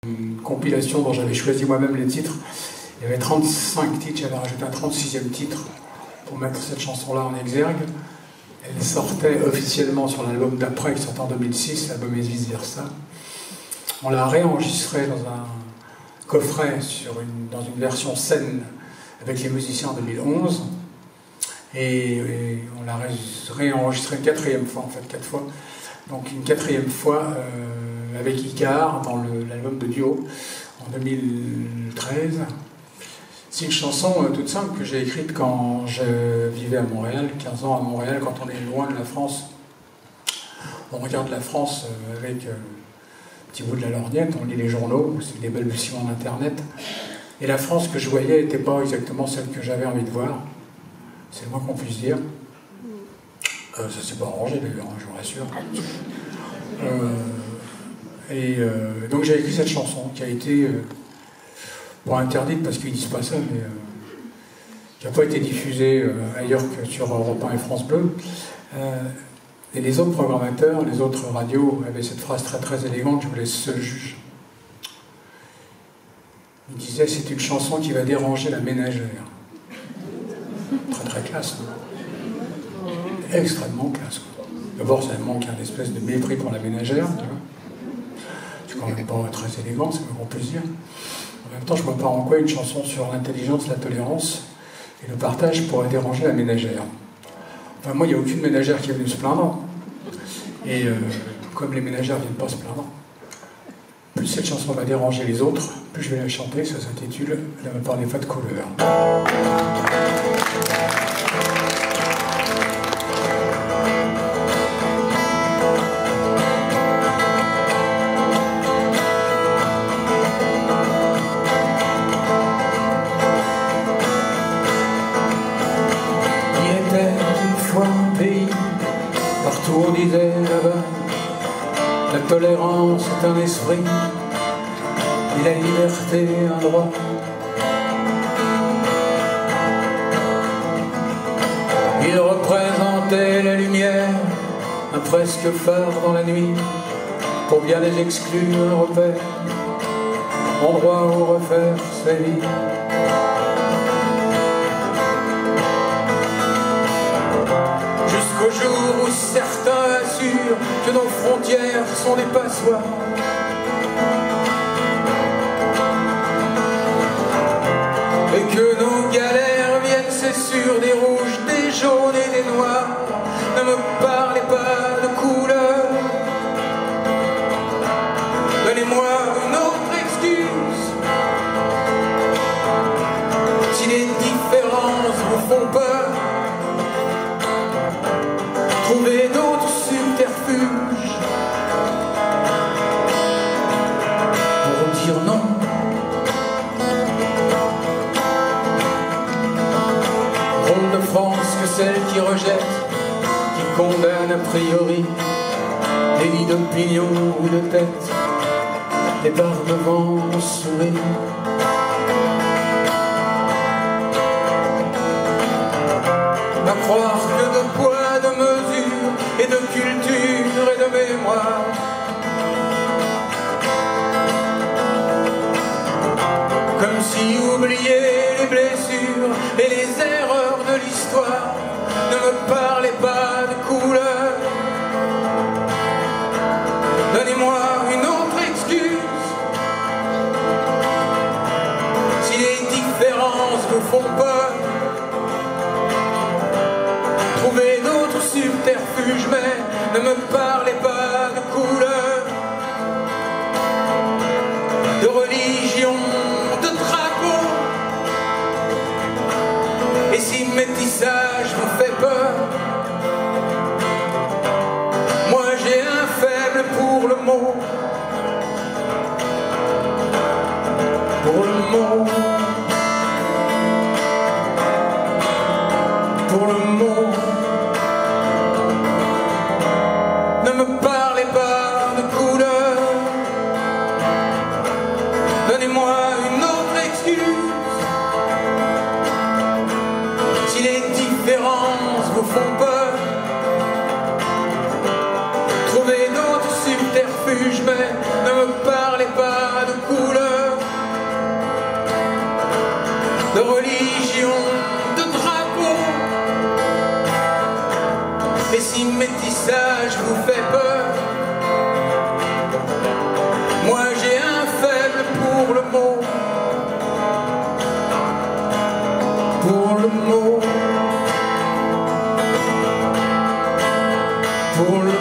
Une compilation dont j'avais choisi moi-même les titres. Il y avait 35 titres, j'avais rajouté un 36e titre pour mettre cette chanson-là en exergue. Elle sortait officiellement sur l'album d'après, qui sortait en 2006, l'album et vice versa. On l'a réenregistrée dans un coffret dans une version scène avec les musiciens en 2011. Et on l'a réenregistrée une 4e fois, en fait, 4 fois. Donc une 4e fois avec Icar dans l'album de Duo en 2013. C'est une chanson toute simple que j'ai écrite quand je vivais à Montréal, 15 ans à Montréal, quand on est loin de la France. On regarde la France avec un petit bout de la lorgnette, on lit les journaux, c'est des balbutiements d'Internet. Et la France que je voyais n'était pas exactement celle que j'avais envie de voir. C'est le moins qu'on puisse dire. Ça s'est pas arrangé d'ailleurs, je vous rassure. Donc j'ai écrit cette chanson qui a été... pas interdite parce qu'ils disent pas ça, mais qui n'a pas été diffusée ailleurs que sur Europe 1 et France Bleu. Et les autres programmateurs, les autres radios avaient cette phrase très très élégante, je vous laisse seul juge. Ils disaient c'est une chanson qui va déranger la ménagère. Très très classe. Hein. Extrêmement classe. D'abord ça manque un espèce de mépris pour la ménagère. C'est quand même pas très élégant, c'est ce qu'on peut se dire. En même temps, je ne vois pas en quoi une chanson sur l'intelligence, la tolérance et le partage pourrait déranger la ménagère. Enfin, moi, il n'y a aucune ménagère qui est venue se plaindre. Et comme les ménagères ne viennent pas se plaindre, plus cette chanson va déranger les autres, plus je vais la chanter. Ça s'intitule « Elle me parlez pas de couleur ». On disait là-bas, la tolérance est un esprit, et la liberté un droit. Il représentait la lumière, un presque phare dans la nuit, pour bien les exclure un repère, endroit où refaire sa vie. Jusqu'au jour où certains assurent que nos frontières sont des passoires. Et que nos galères viennent, c'est sûr, des rouges, des jaunes et des noirs. Ne me parlez pas de couleur. Donnez-moi une autre excuse. Si les différences vous font peur, trouvez d'autres subterfuges pour dire non. Rôle de France que celle qui rejette, qui condamne a priori, délit d'opinion ou de tête, et par devant sourit. À croire que de poids, de mesure, et de culture et de mémoire, comme si oublier les blessures et les erreurs de l'histoire. Ne me parlez pas de couleur. Donnez-moi une autre excuse. Si les différences vous font peur, trouvez d'autres subterfuges, mais ne me parlez pas de couleur, de religion, de drapeau. Et si métissage vous fait peur, moi j'ai un faible pour le mot. Pour le mot. Pour le mot. Ne me parlez pas de couleur. Donnez-moi une autre excuse. Si les différences vous font peur, trouvez d'autres subterfuges, mais ne me parlez pas de couleur. si le métissage vous fait peur, moi j'ai un faible pour le mot. Pour le mot. Pour le